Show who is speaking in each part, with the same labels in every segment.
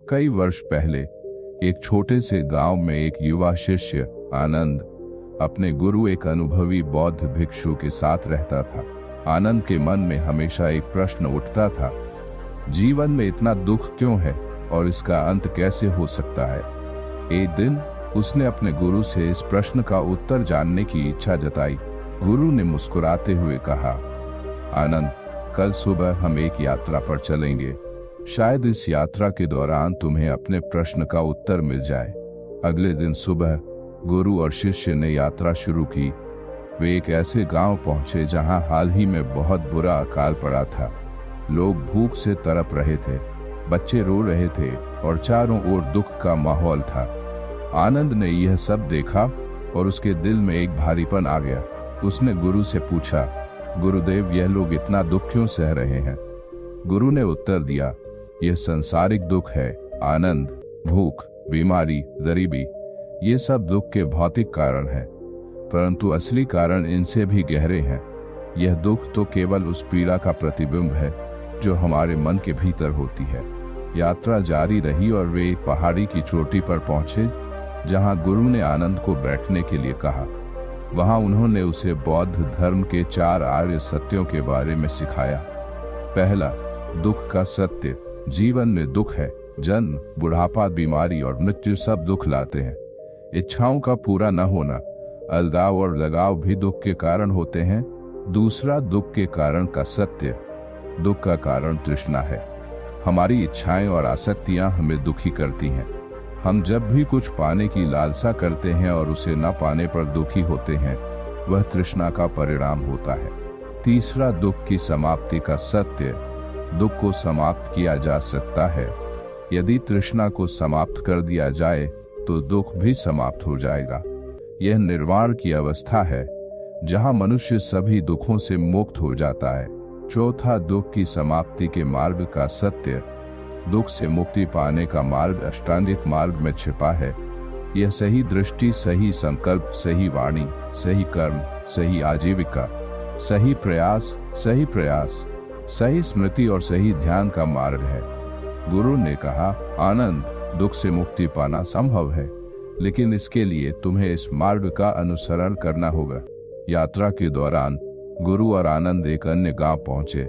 Speaker 1: कई वर्ष पहले एक छोटे से गांव में एक युवा शिष्य आनंद अपने गुरु एक अनुभवी बौद्ध भिक्षु के साथ रहता था। आनंद के मन में हमेशा एक प्रश्न उठता था, जीवन में इतना दुख क्यों है और इसका अंत कैसे हो सकता है। एक दिन उसने अपने गुरु से इस प्रश्न का उत्तर जानने की इच्छा जताई। गुरु ने मुस्कुराते हुए कहा, आनंद, कल सुबह हम एक यात्रा पर चलेंगे। शायद इस यात्रा के दौरान तुम्हें अपने प्रश्न का उत्तर मिल जाए। अगले दिन सुबह गुरु और शिष्य ने यात्रा शुरू की। वे एक ऐसे गांव पहुंचे जहां हाल ही में बहुत बुरा अकाल पड़ा था। लोग भूख से तड़प रहे थे, बच्चे रो रहे थे और चारों ओर दुख का माहौल था। आनंद ने यह सब देखा और उसके दिल में एक भारीपन आ गया। उसने गुरु से पूछा, गुरुदेव, यह लोग इतना दुख क्यों सह रहे हैं। गुरु ने उत्तर दिया, यह संसारिक दुख है आनंद। भूख, बीमारी, गरीबी, ये सब दुख के भौतिक कारण हैं, परंतु असली कारण इनसे भी गहरे हैं। यह दुख तो केवल उस पीड़ा का प्रतिबिंब है जो हमारे मन के भीतर होती है। यात्रा जारी रही और वे एक पहाड़ी की चोटी पर पहुंचे जहां गुरु ने आनंद को बैठने के लिए कहा। वहां उन्होंने उसे बौद्ध धर्म के 4 आर्य सत्यों के बारे में सिखाया। पहला, दुख का सत्य। जीवन में दुख है। जन्म, बुढ़ापा, बीमारी और मृत्यु सब दुख लाते हैं। इच्छाओं का पूरा न होना, अलगाव और लगाव भी दुख के कारण होते हैं। दूसरा, दुख के कारण का सत्य। दुख का कारण तृष्णा है। हमारी इच्छाएं और आसक्तियां हमें दुखी करती हैं। हम जब भी कुछ पाने की लालसा करते हैं और उसे न पाने पर दुखी होते हैं, वह तृष्णा का परिणाम होता है। तीसरा, दुख की समाप्ति का सत्य। दुख को समाप्त किया जा सकता है। यदि तृष्णा को समाप्त कर दिया जाए तो दुख भी समाप्त हो जाएगा। यह निर्वाण की अवस्था है जहां मनुष्य सभी दुखों से मुक्त हो जाता है। चौथा, दुख की समाप्ति के मार्ग का सत्य। दुख से मुक्ति पाने का मार्ग अष्टांगिक मार्ग में छिपा है। यह सही दृष्टि, सही संकल्प, सही वाणी, सही कर्म, सही आजीविका, सही प्रयास, सही स्मृति और सही ध्यान का मार्ग है। गुरु ने कहा, आनंद, दुख से मुक्ति पाना संभव है, लेकिन इसके लिए तुम्हें इस मार्ग का अनुसरण करना होगा। यात्रा के दौरान गुरु और आनंद एक अन्य गांव पहुंचे।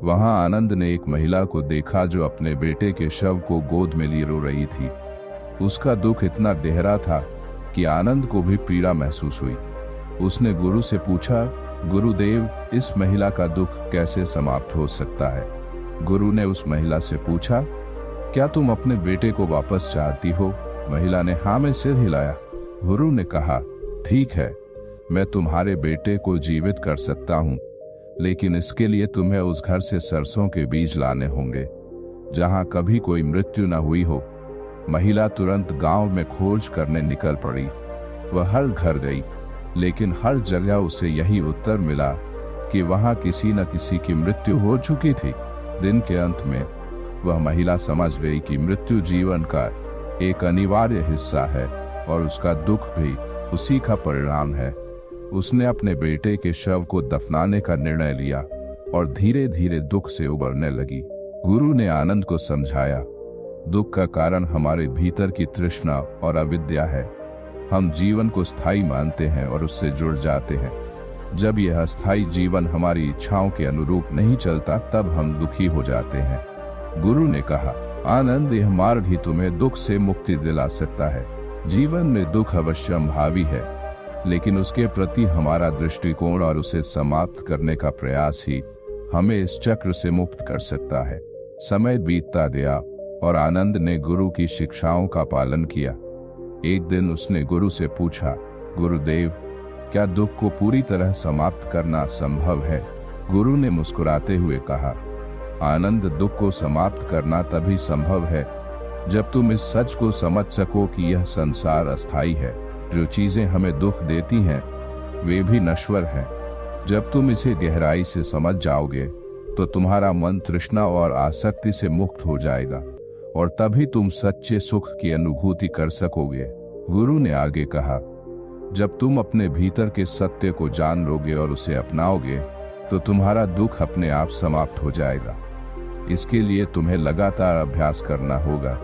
Speaker 1: वहां आनंद ने एक महिला को देखा जो अपने बेटे के शव को गोद में लिए रो रही थी। उसका दुख इतना गहरा था कि आनंद को भी पीड़ा महसूस हुई। उसने गुरु से पूछा, गुरुदेव, इस महिला का दुख कैसे समाप्त हो सकता है। गुरु ने उस महिला से पूछा, क्या तुम अपने बेटे को वापस चाहती हो। महिला ने हाँ में सिर हिलाया। गुरु ने कहा, ठीक है, मैं तुम्हारे बेटे को जीवित कर सकता हूँ, लेकिन इसके लिए तुम्हें उस घर से सरसों के बीज लाने होंगे जहां कभी कोई मृत्यु न हुई हो। महिला तुरंत गांव में खोज करने निकल पड़ी। वह हर घर गई, लेकिन हर जगह उसे यही उत्तर मिला कि वहां किसी न किसी की मृत्यु हो चुकी थी। दिन के अंत में वह महिला समझ गई कि मृत्यु जीवन का एक अनिवार्य हिस्सा है और उसका दुख भी उसी का परिणाम है। उसने अपने बेटे के शव को दफनाने का निर्णय लिया और धीरे धीरे दुख से उबरने लगी। गुरु ने आनंद को समझाया, दुख का कारण हमारे भीतर की तृष्णा और अविद्या है। हम जीवन को स्थायी मानते हैं और उससे जुड़ जाते हैं। जब यह अस्थायी जीवन हमारी इच्छाओं के अनुरूप नहीं चलता, तब हम दुखी हो जाते हैं। गुरु ने कहा, आनंद, यह मार्ग ही तुम्हें दुख से मुक्ति दिला सकता है। जीवन में दुख अवश्यंभावी है, लेकिन उसके प्रति हमारा दृष्टिकोण और उसे समाप्त करने का प्रयास ही हमें इस चक्र से मुक्त कर सकता है। समय बीतता गया और आनंद ने गुरु की शिक्षाओं का पालन किया। एक दिन उसने गुरु से पूछा, गुरुदेव, क्या दुख को पूरी तरह समाप्त करना संभव है। गुरु ने मुस्कुराते हुए कहा, आनंद, दुख को समाप्त करना तभी संभव है जब तुम इस सच को समझ सको कि यह संसार अस्थायी है। जो चीजें हमें दुख देती हैं वे भी नश्वर हैं। जब तुम इसे गहराई से समझ जाओगे तो तुम्हारा मन तृष्णा और आसक्ति से मुक्त हो जाएगा और तभी तुम सच्चे सुख की अनुभूति कर सकोगे। गुरु ने आगे कहा, जब तुम अपने भीतर के सत्य को जान लोगे और उसे अपनाओगे तो तुम्हारा दुख अपने आप समाप्त हो जाएगा। इसके लिए तुम्हें लगातार अभ्यास करना होगा।